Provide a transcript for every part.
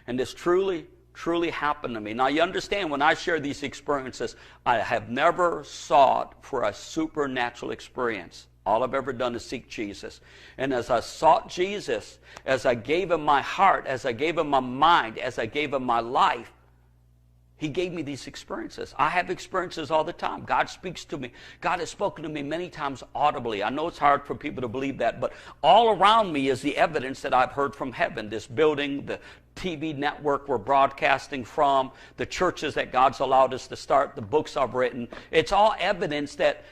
And this truly, truly happened to me. Now you understand, when I share these experiences, I have never sought for a supernatural experience. All I've ever done is seek Jesus. And as I sought Jesus, as I gave him my heart, as I gave him my mind, as I gave him my life, he gave me these experiences. I have experiences all the time. God speaks to me. God has spoken to me many times audibly. I know it's hard for people to believe that, but all around me is the evidence that I've heard from heaven. This building, the TV network we're broadcasting from, the churches that God's allowed us to start, the books I've written. It's all evidence that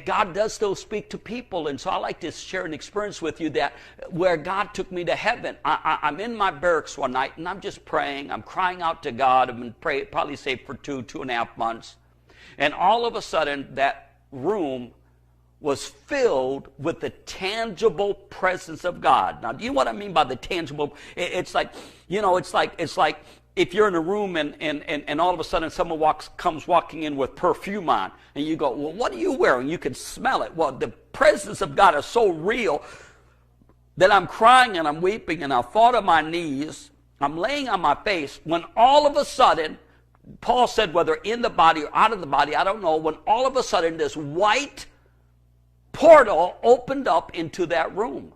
God does still speak to people. And so I like to share an experience with you that where God took me to heaven. I'm in my barracks one night and I'm just praying. I'm crying out to God. I've been praying, probably saved for 2.5 months. And all of a sudden that room was filled with the tangible presence of God. Now, do you know what I mean by the tangible? It's like, you know, it's like if you're in a room and all of a sudden someone comes walking in with perfume on, and you go, well, what are you wearing? You can smell it. Well, the presence of God is so real that I'm crying and I'm weeping and I fall to my knees. I'm laying on my face when all of a sudden, Paul said, whether in the body or out of the body, I don't know, when all of a sudden this white portal opened up into that room.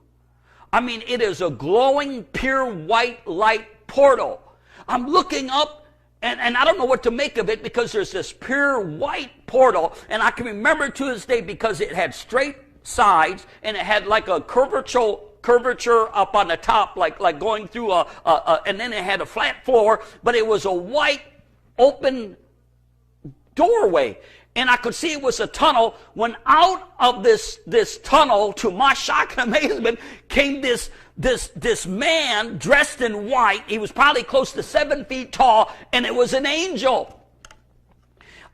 I mean, it is a glowing, pure white light portal. I'm looking up, and I don't know what to make of it because there's this pure white portal, and I can remember to this day because it had straight sides, and it had like a curvature up on the top, like going through and then it had a flat floor, but it was a white, open doorway. And I could see it was a tunnel. When out of this tunnel, to my shock and amazement, came this man dressed in white. He was probably close to 7 feet tall, and it was an angel.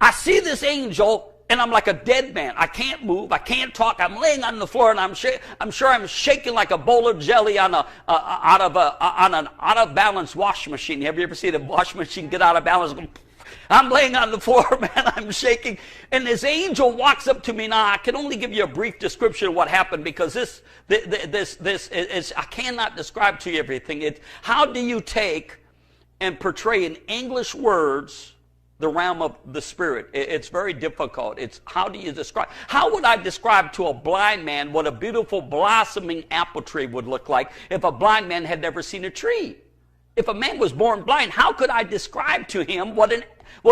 I see this angel, and I'm like a dead man. I can't move. I can't talk. I'm laying on the floor, and I'm sure I'm shaking like a bowl of jelly on an out of balance wash machine. Have you ever seen a wash machine get out of balance? I'm laying on the floor, man, I'm shaking, and this angel walks up to me. Now, I can only give you a brief description of what happened because this is, I cannot describe to you everything. How do you take and portray in English words the realm of the Spirit? It's very difficult. It's how do you describe? How would I describe to a blind man what a beautiful blossoming apple tree would look like if a blind man had never seen a tree? If a man was born blind, how could I describe to him what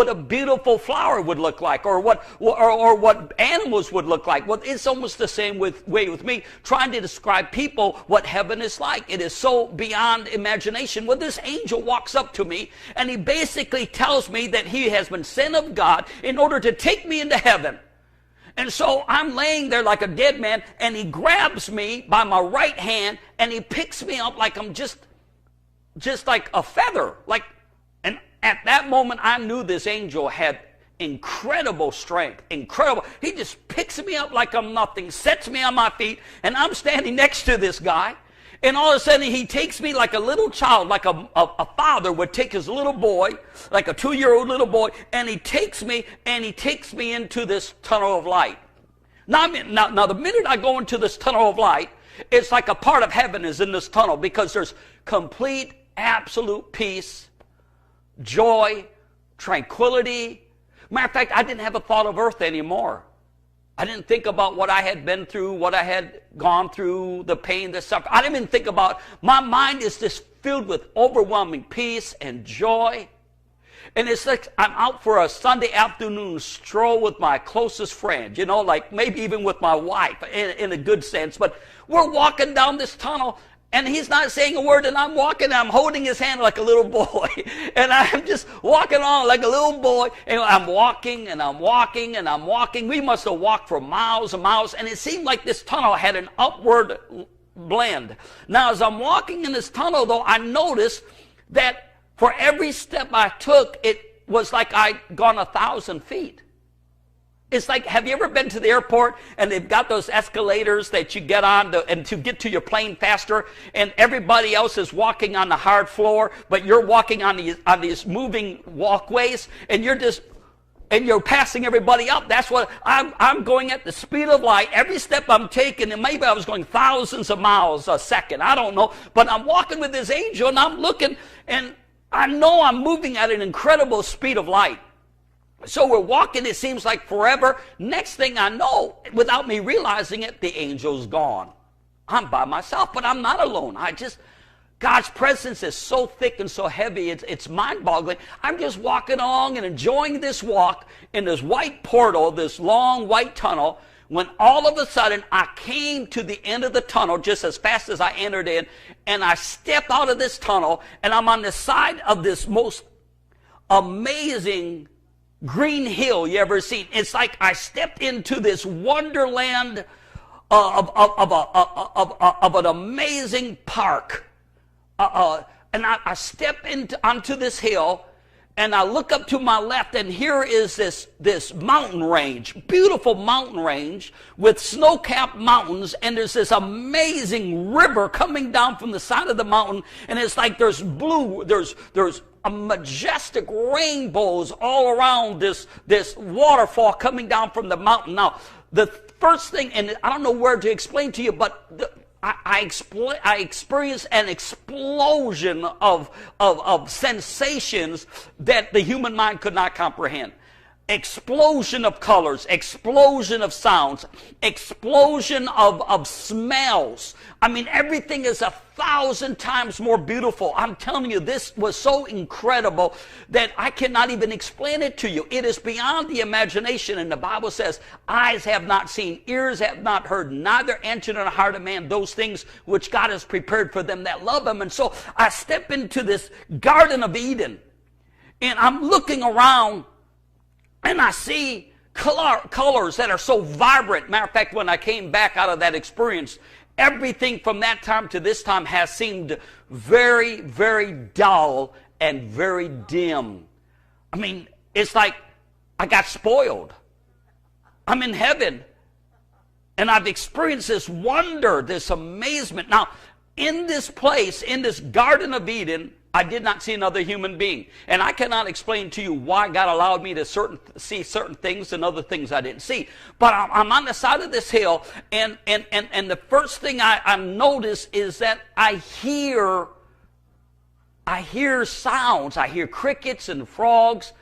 a beautiful flower would look like, or what animals would look like? Well, it's almost the same way with me, trying to describe people what heaven is like. It is so beyond imagination. Well, this angel walks up to me, and he basically tells me that he has been sent of God in order to take me into heaven. And so I'm laying there like a dead man, and he grabs me by my right hand, and he picks me up like I'm just like a feather. And at that moment, I knew this angel had incredible strength, incredible. He just picks me up like I'm nothing, sets me on my feet, and I'm standing next to this guy. And all of a sudden, he takes me like a little child, like a father would take his little boy, like a 2-year-old little boy, and he takes me into this tunnel of light. Now, the minute I go into this tunnel of light, it's like a part of heaven is in this tunnel because there's complete, absolute peace, joy, tranquility. Matter of fact, I didn't have a thought of earth anymore. I didn't think about what I had been through, what I had gone through, the pain, the suffering. I didn't even think about, my mind is just filled with overwhelming peace and joy. And it's like I'm out for a Sunday afternoon stroll with my closest friend, you know, like maybe even with my wife in a good sense. But we're walking down this tunnel, and he's not saying a word, and I'm walking, and I'm holding his hand like a little boy. And I'm just walking on like a little boy, and I'm walking, and I'm walking, and I'm walking. We must have walked for miles and miles, and it seemed like this tunnel had an upward blend. Now, as I'm walking in this tunnel, though, I noticed that for every step I took, it was like I'd gone 1,000 feet. It's like, have you ever been to the airport and they've got those escalators that you get on and to get to your plane faster, and everybody else is walking on the hard floor, but you're walking on these moving walkways, and you're passing everybody up. That's what I'm going at the speed of light. Every step I'm taking, and maybe I was going thousands of miles a second, I don't know, but I'm walking with this angel, and I'm looking, and I know I'm moving at an incredible speed of light. So we're walking, it seems like forever. Next thing I know, without me realizing it, the angel's gone. I'm by myself, but I'm not alone. God's presence is so thick and so heavy, it's mind-boggling. I'm just walking along and enjoying this walk in this white portal, this long white tunnel, when all of a sudden I came to the end of the tunnel just as fast as I entered in, and I stepped out of this tunnel, and I'm on the side of this most amazing green hill you ever seen. It's like I stepped into this wonderland of an amazing park. And I step onto this hill, and I look up to my left, and here is this mountain range, beautiful mountain range with snow-capped mountains, and there's this amazing river coming down from the side of the mountain, and it's like there's a majestic rainbows all around this waterfall coming down from the mountain. Now, the first thing, and I don't know where to explain to you, but I experienced an explosion of sensations that the human mind could not comprehend. Explosion of colors, explosion of sounds, explosion of smells. I mean, everything is 1,000 times more beautiful. I'm telling you, this was so incredible that I cannot even explain it to you. It is beyond the imagination, and the Bible says, eyes have not seen, ears have not heard, neither entered in the heart of man those things which God has prepared for them that love him. And so I step into this Garden of Eden, and I'm looking around, and I see colors that are so vibrant. Matter of fact, when I came back out of that experience, everything from that time to this time has seemed very, very dull and very dim. I mean, it's like I got spoiled. I'm in heaven, and I've experienced this wonder, this amazement. Now, in this place, in this Garden of Eden, I did not see another human being. And I cannot explain to you why God allowed me to see certain things and other things I didn't see. But I'm on the side of this hill, and the first thing I notice is that I hear sounds. I hear crickets and frogs.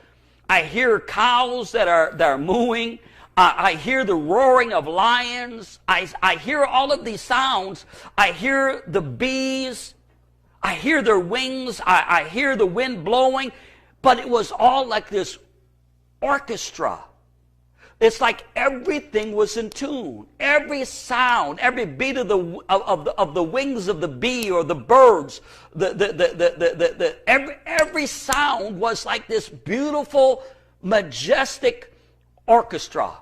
I hear cows that are mooing. I hear the roaring of lions. I hear all of these sounds. I hear the bees. I hear their wings, I hear the wind blowing, but it was all like this orchestra. It's like everything was in tune. Every sound, every beat of the wings of the bee or the birds, every sound was like this beautiful, majestic orchestra.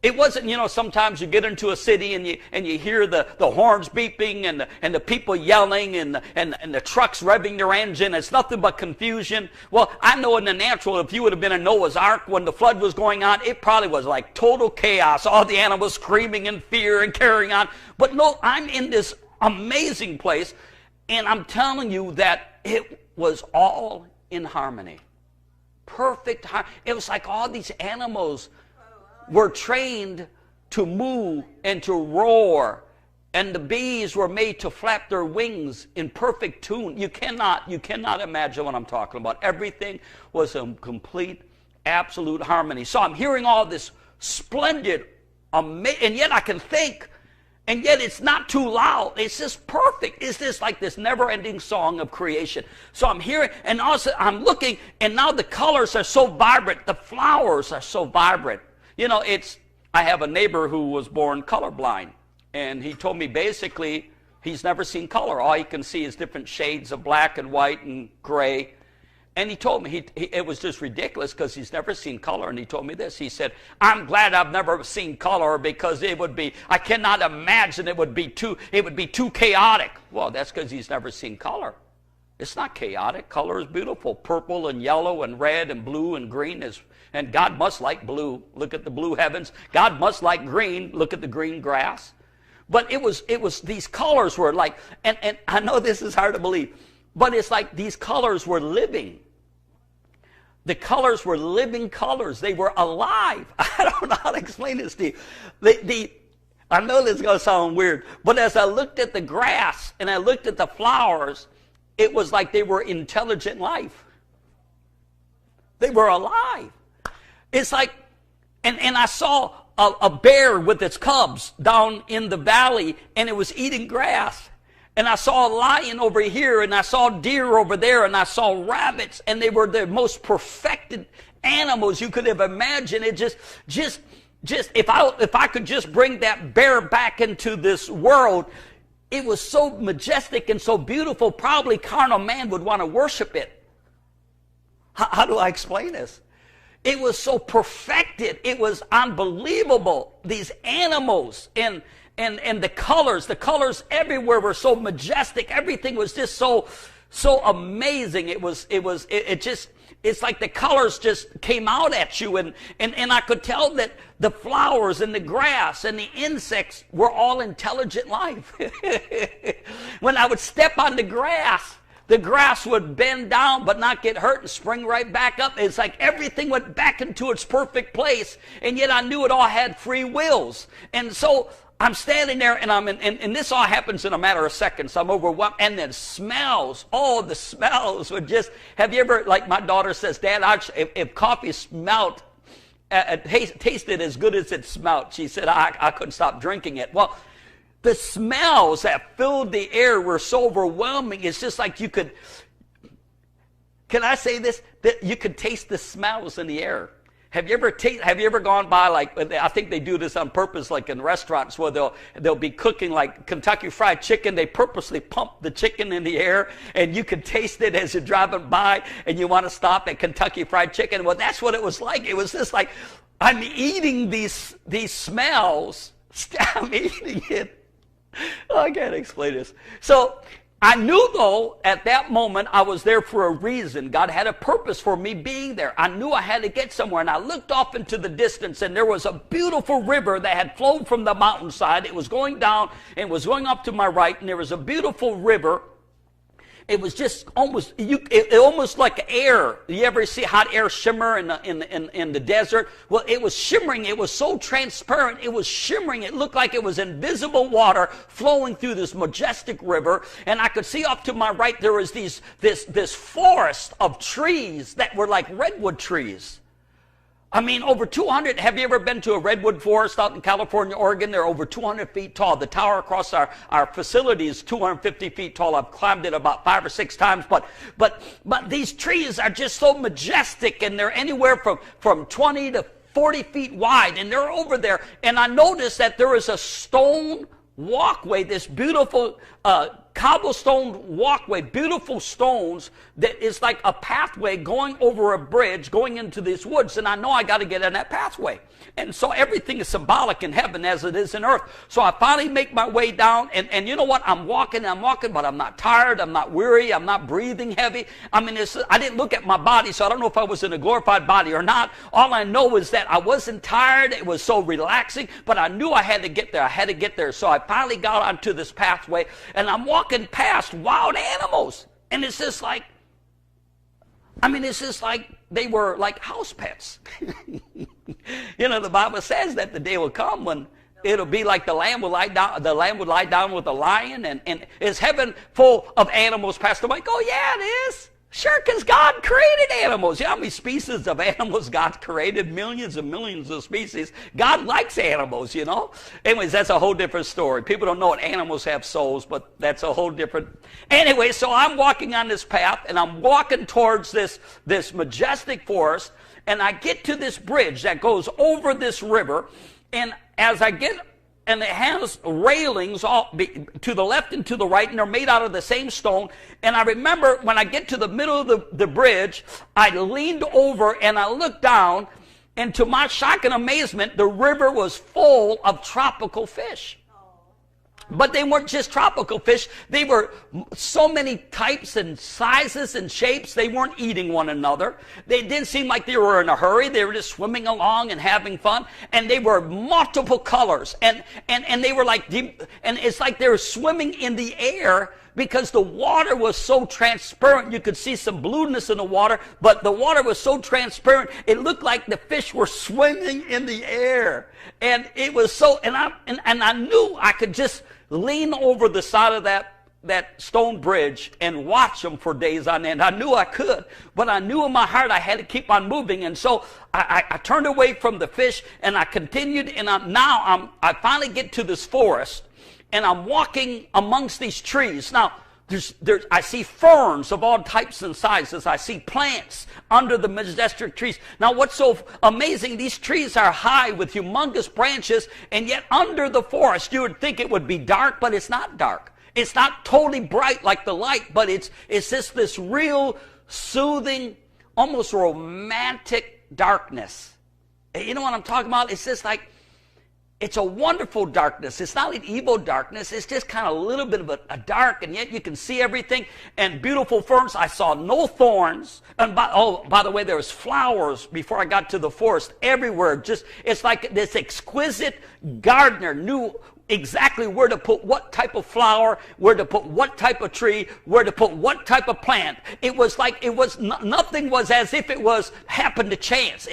It wasn't, sometimes you get into a city and you hear the horns beeping and the people yelling and the trucks revving their engine. It's nothing but confusion. Well, I know in the natural, if you would have been in Noah's Ark when the flood was going on, it probably was like total chaos. All the animals screaming in fear and carrying on. But no, I'm in this amazing place, and I'm telling you that it was all in harmony. Perfect harmony. It was like all these animals were trained to moo and to roar, and the bees were made to flap their wings in perfect tune. You cannot imagine what I'm talking about. Everything was in complete, absolute harmony. So I'm hearing all this splendid, and yet I can think, and yet it's not too loud. It's just perfect. It's just like this never-ending song of creation. So I'm hearing, and also I'm looking, and now the colors are so vibrant. The flowers are so vibrant. I have a neighbor who was born colorblind, and he told me basically he's never seen color. All he can see is different shades of black and white and gray. And he told me it was just ridiculous because he's never seen color. And he told me this. He said, I'm glad I've never seen color because I cannot imagine it would be too chaotic. Well, that's because he's never seen color. It's not chaotic. Color is beautiful. Purple and yellow and red and blue and green and God must like blue. Look at the blue heavens. God must like green. Look at the green grass. But it was these colors were like, and I know this is hard to believe, but it's like these colors were living. The colors were living colors. They were alive. I don't know how to explain this to you. I know this is going to sound weird, but as I looked at the grass and I looked at the flowers, it was like they were intelligent life. They were alive. It's like, and I saw a bear with its cubs down in the valley, and it was eating grass. And I saw a lion over here, and I saw deer over there, and I saw rabbits, and they were the most perfected animals you could have imagined. It just if I could just bring that bear back into this world, it was so majestic and so beautiful, probably carnal man would want to worship it. How do I explain this? It was so perfected. It was unbelievable. These animals and the colors everywhere were so majestic. Everything was just so amazing. It's like the colors just came out at you, and I could tell that the flowers and the grass and the insects were all intelligent life. When I would step on the grass would bend down but not get hurt and spring right back up. It's like everything went back into its perfect place, and yet I knew it all had free wills. And so I'm standing there, and and this all happens in a matter of seconds. I'm overwhelmed, and then smells. Oh, the smells would just. Have you ever, like my daughter says, Dad, if coffee smelled, tasted as good as it smelled, she said I couldn't stop drinking it. Well, the smells that filled the air were so overwhelming. It's just like you could. Can I say this? That you could taste the smells in the air. Have you ever gone by, like, I think they do this on purpose, like in restaurants where they'll be cooking like Kentucky Fried Chicken. They purposely pump the chicken in the air, and you can taste it as you're driving by, and you want to stop at Kentucky Fried Chicken. Well, that's what it was like. It was just like, I'm eating these smells. I'm eating it. Oh, I can't explain this. So I knew, though, at that moment, I was there for a reason. God had a purpose for me being there. I knew I had to get somewhere, and I looked off into the distance, and there was a beautiful river that had flowed from the mountainside. It was going down and was going up to my right, and there was a beautiful river. It was just almost like air. You ever see hot air shimmer in the desert? Well, it was shimmering. It was so transparent. It was shimmering. It looked like it was invisible water flowing through this majestic river. And I could see off to my right there was this forest of trees that were like redwood trees. I mean, over 200. Have you ever been to a redwood forest out in California, Oregon? They're over 200 feet tall. The tower across our facility is 250 feet tall. I've climbed it about 5 or 6 times. But these trees are just so majestic, and they're anywhere from 20 to 40 feet wide, and they're over there. And I noticed that there is a stone walkway, this beautiful cobblestone walkway, beautiful stones that is like a pathway going over a bridge, going into these woods. And I know I got to get on that pathway. And so everything is symbolic in heaven as it is in earth. So I finally make my way down, and you know what? I'm walking, but I'm not tired. I'm not weary. I'm not breathing heavy. I mean, I didn't look at my body, so I don't know if I was in a glorified body or not. All I know is that I wasn't tired. It was so relaxing, but I knew I had to get there. I had to get there. So I finally got onto this pathway, and I'm walking past wild animals. And it's just like, they were like house pets. You know, the Bible says that the day will come when it'll be like the lamb will lie down with the lion, and is heaven full of animals, Pastor Mike? Oh, yeah, it is. Sure, because God created animals. You know how many species of animals God created? Millions and millions of species. God likes animals, you know. Anyways, that's a whole different story. People don't know what animals have souls, but that's a whole different. Anyway, so I'm walking on this path, and I'm walking towards this majestic forest, and I get to this bridge that goes over this river, and as I get, and it has railings to the left and to the right, and they're made out of the same stone. And I remember when I get to the middle of the bridge, I leaned over and I looked down, and to my shock and amazement, the river was full of tropical fish. But they weren't just tropical fish. They were so many types and sizes and shapes. They weren't eating one another. They didn't seem like they were in a hurry. They were just swimming along and having fun. And they were multiple colors. And they were like deep. And it's like they were swimming in the air because the water was so transparent. You could see some blueness in the water, but the water was so transparent, it looked like the fish were swimming in the air. And it was so, and I knew I could just lean over the side of that that stone bridge and watch them for days on end. I knew I could, but I knew in my heart I had to keep on moving. And so I turned away from the fish and I continued. And I finally get to this forest and I'm walking amongst these trees. Now, I see ferns of all types and sizes. I see plants under the majestic trees. Now, what's so amazing, these trees are high with humongous branches, and yet under the forest, you would think it would be dark, but it's not dark. It's not totally bright like the light, but it's just this real soothing, almost romantic darkness. You know what I'm talking about? It's just like, it's a wonderful darkness. It's not an evil darkness. It's just kind of a little bit of a dark, and yet you can see everything. And beautiful ferns. I saw no thorns. And by the way, there was flowers before I got to the forest everywhere. Just, it's like this exquisite gardener knew exactly where to put what type of flower, where to put what type of tree, where to put what type of plant. It was like, nothing was as if it was happened to chance.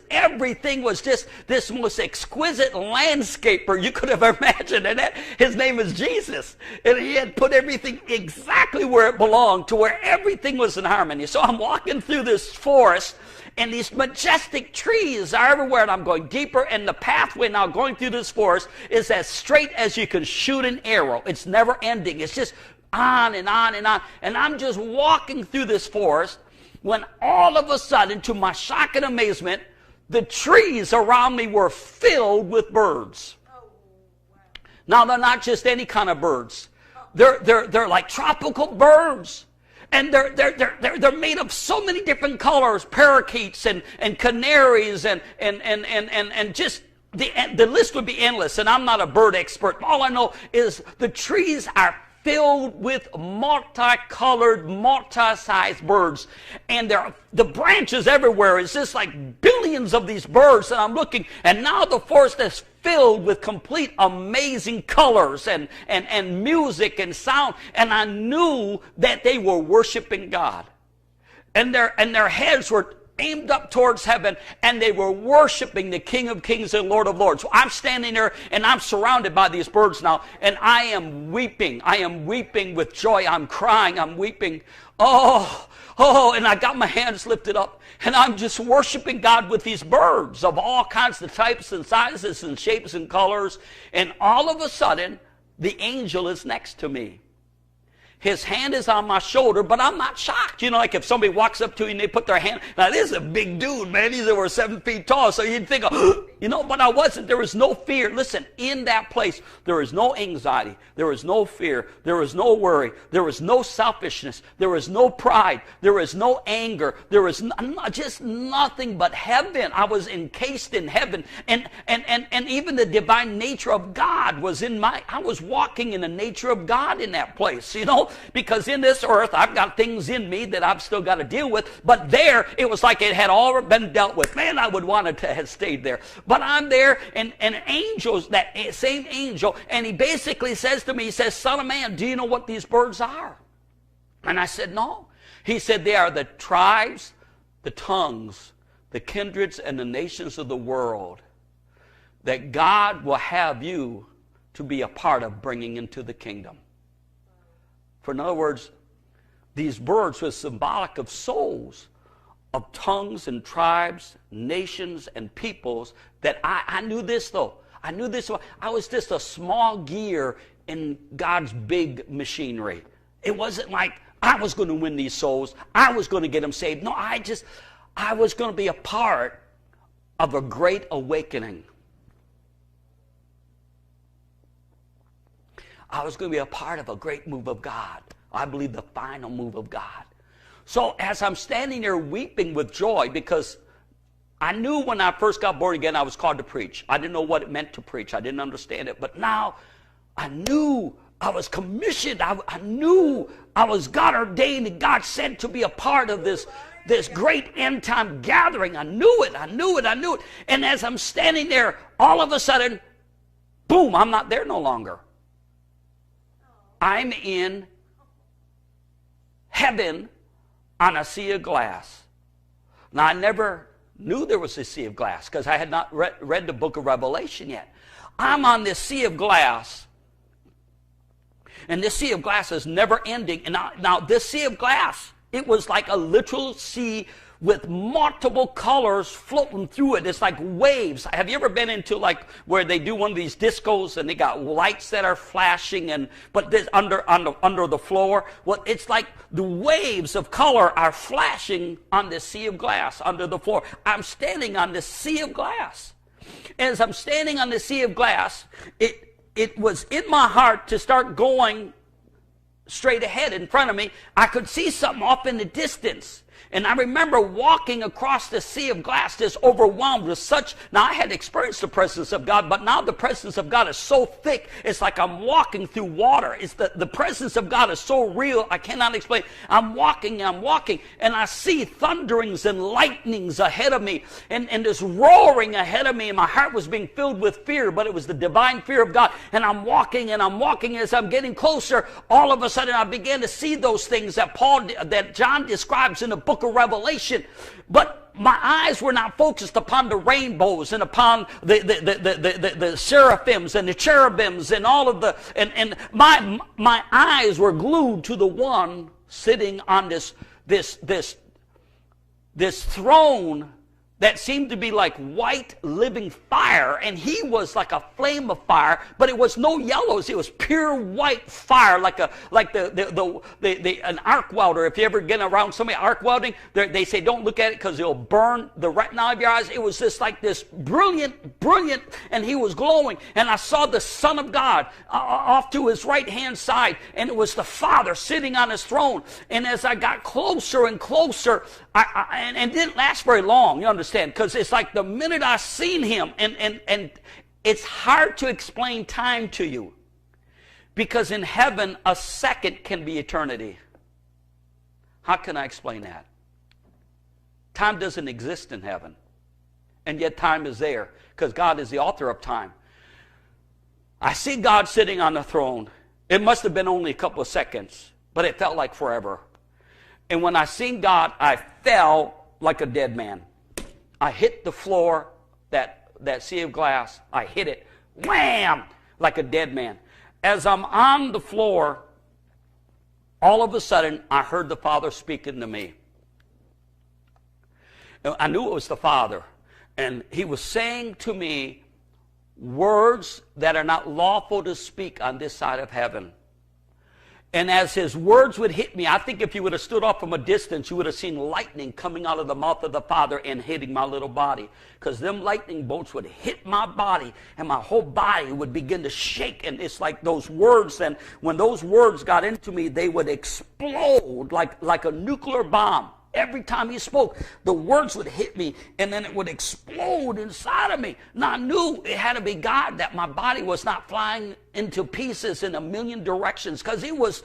Everything was just this most exquisite landscaper you could have imagined. And his name is Jesus. And he had put everything exactly where it belonged, to where everything was in harmony. So I'm walking through this forest, and these majestic trees are everywhere, and I'm going deeper, and the pathway now going through this forest is as straight as you can shoot an arrow. It's never ending. It's just on and on and on. And I'm just walking through this forest when all of a sudden, to my shock and amazement, the trees around me were filled with birds. Now, they're not just any kind of birds. They're like tropical birds. And they're made of so many different colors, parakeets and canaries and just the list would be endless. And I'm not a bird expert. All I know is the trees are filled with multicolored, multi-sized birds. And the branches everywhere is just like billions of these birds. And I'm looking, and now the forest is filled with complete amazing colors and music and sound. And I knew that they were worshiping God. And their heads were aimed up towards heaven, and they were worshiping the King of Kings and Lord of Lords. So I'm standing there, and I'm surrounded by these birds now, and I am weeping. I am weeping with joy. I'm crying. I'm weeping. Oh, and I got my hands lifted up, and I'm just worshiping God with these birds of all kinds of types and sizes and shapes and colors. And all of a sudden, the angel is next to me. His hand is on my shoulder, but I'm not shocked. You know, like if somebody walks up to you and they put their hand, now this is a big dude, man. He's over 7 feet tall, so you'd think, oh, you know, but I wasn't. There was no fear. Listen, in that place, there was no anxiety. There was no fear. There was no worry. There was no selfishness. There was no pride. There was no anger. There was just nothing but heaven. I was encased in heaven. And even the divine nature of God was I was walking in the nature of God in that place, you know. Because in this earth, I've got things in me that I've still got to deal with. But there, it was like it had all been dealt with. Man, I would want it to have stayed there. But I'm there, and angels, that same angel, and he basically says to me, he says, "Son of man, do you know what these birds are?" And I said, "No." He said, "They are the tribes, the tongues, the kindreds, and the nations of the world that God will have you to be a part of bringing into the kingdom." For in other words, these birds were symbolic of souls, of tongues and tribes, nations and peoples that I knew this though. I knew this. I was just a small gear in God's big machinery. It wasn't like I was going to win these souls. I was going to get them saved. No, I was going to be a part of a great awakening. I was going to be a part of a great move of God. I believe the final move of God. So as I'm standing there weeping with joy, because I knew when I first got born again I was called to preach. I didn't know what it meant to preach. I didn't understand it. But now I knew I was commissioned. I knew I was God ordained and God sent to be a part of this great end time gathering. I knew it. And as I'm standing there, all of a sudden, boom, I'm not there no longer. I'm in heaven on a sea of glass. Now, I never knew there was a sea of glass because I had not read the book of Revelation yet. I'm on this sea of glass, And this sea of glass is never ending. And now this sea of glass, it was like a literal sea with multiple colors floating through it. It's like waves. Have you ever been into like where they do one of these discos and they got lights that are flashing but this under the floor? Well, it's like the waves of color are flashing on this sea of glass under the floor. I'm standing on this sea of glass. As I'm standing on the sea of glass, it was in my heart to start going straight ahead in front of me. I could see something off in the distance. And I remember walking across the sea of glass, just overwhelmed with such. Now, I had experienced the presence of God, but now the presence of God is so thick, it's like I'm walking through water. It's the presence of God is so real, I cannot explain. I'm walking, and I see thunderings and lightnings ahead of me, and this roaring ahead of me, and my heart was being filled with fear, but it was the divine fear of God. And I'm walking, as I'm getting closer, all of a sudden I began to see those things that John describes in the book of Revelation, but my eyes were not focused upon the rainbows and upon the seraphims and the cherubims and all of and my eyes were glued to the one sitting on this throne that seemed to be like white living fire, and he was like a flame of fire, but it was no yellows. It was pure white fire, like an arc welder. If you ever get around somebody arc welding, they say don't look at it because it'll burn the retina of your eyes. It was just like this brilliant, and he was glowing. And I saw the Son of God off to his right hand side, and it was the Father sitting on his throne. And as I got closer and closer, and it didn't last very long, you understand, because it's like the minute I seen him, and it's hard to explain time to you, because in heaven a second can be eternity. How can I explain that? Time doesn't exist in heaven, and yet time is there, because God is the author of time. I see God sitting on the throne. It must have been only a couple of seconds, but it felt like forever. And when I seen God, I fell like a dead man. I hit the floor, that sea of glass. I hit it, wham, like a dead man. As I'm on the floor, all of a sudden, I heard the Father speaking to me. I knew it was the Father. And he was saying to me words that are not lawful to speak on this side of heaven. And as his words would hit me, I think if you would have stood off from a distance, you would have seen lightning coming out of the mouth of the Father and hitting my little body. Because them lightning bolts would hit my body, and my whole body would begin to shake. And it's like those words, and when those words got into me, they would explode like a nuclear bomb. Every time he spoke, the words would hit me, and then it would explode inside of me. Now I knew it had to be God, that my body was not flying into pieces in a million directions, because it was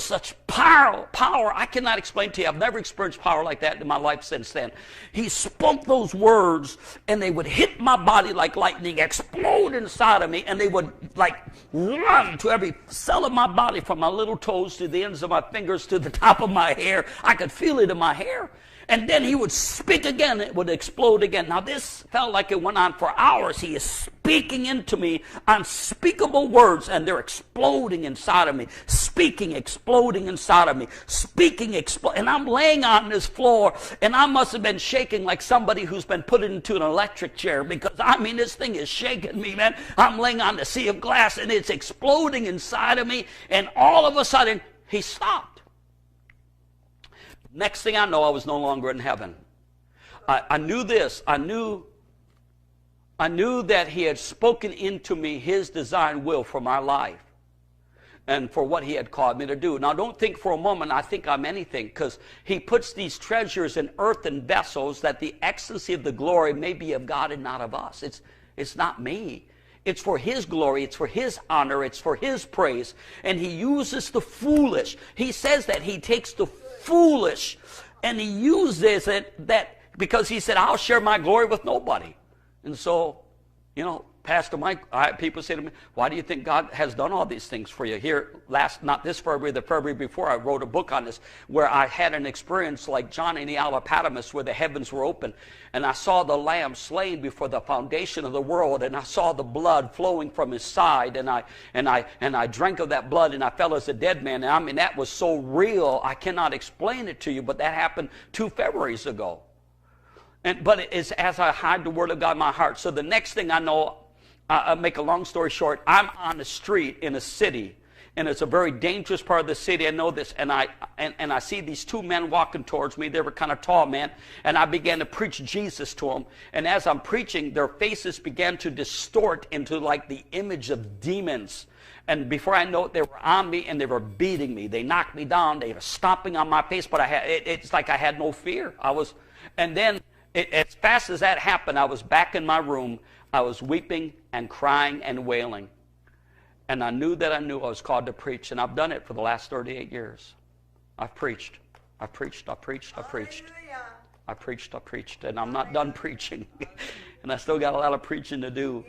such power. I cannot explain to you. I've never experienced power like that in my life since then. He spoke those words, and they would hit my body like lightning, explode inside of me, and they would like run to every cell of my body, from my little toes to the ends of my fingers to the top of my hair. I could feel it in my hair. And then he would speak again, it would explode again. Now this felt like it went on for hours. He is speaking into me unspeakable words, and they're exploding inside of me. Speaking, exploding inside of me. Speaking, and I'm laying on this floor, and I must have been shaking like somebody who's been put into an electric chair, because I mean this thing is shaking me, man. I'm laying on the sea of glass, and it's exploding inside of me, and all of a sudden he stopped. Next thing I know, I was no longer in heaven. I knew this. I knew that he had spoken into me his design will for my life and for what he had called me to do. Now, don't think for a moment I think I'm anything, because he puts these treasures in earthen vessels, that the excellency of the glory may be of God and not of us. It's not me. It's for his glory, it's for his honor, it's for his praise. And he uses the foolish. He says that he takes the foolish, and he uses it that because he said, I'll share my glory with nobody. And so, Pastor Mike, people say to me, why do you think God has done all these things for you? Here, not this February, the February before, I wrote a book on this, where I had an experience like John in the Isle of Patmos, where the heavens were open, and I saw the Lamb slain before the foundation of the world, and I saw the blood flowing from his side, and I drank of that blood, and I fell as a dead man. And I mean, that was so real, I cannot explain it to you, but that happened 2 Februaries ago. But it's as I hide the Word of God in my heart. So the next thing I know, I'll make a long story short, I'm on the street in a city, and it's a very dangerous part of the city. I know this, and I see these 2 men walking towards me. They were kind of tall men, and I began to preach Jesus to them. And as I'm preaching, their faces began to distort into like the image of demons. And before I know it, they were on me, and they were beating me. They knocked me down. They were stomping on my face, but it's like I had no fear. And then as fast as that happened, I was back in my room. I was weeping and crying and wailing. And I knew I was called to preach. And I've done it for the last 38 years. I've preached. I preached. I preached. I preached. I preached. I preached. And I'm not done preaching. And I still got a lot of preaching to do.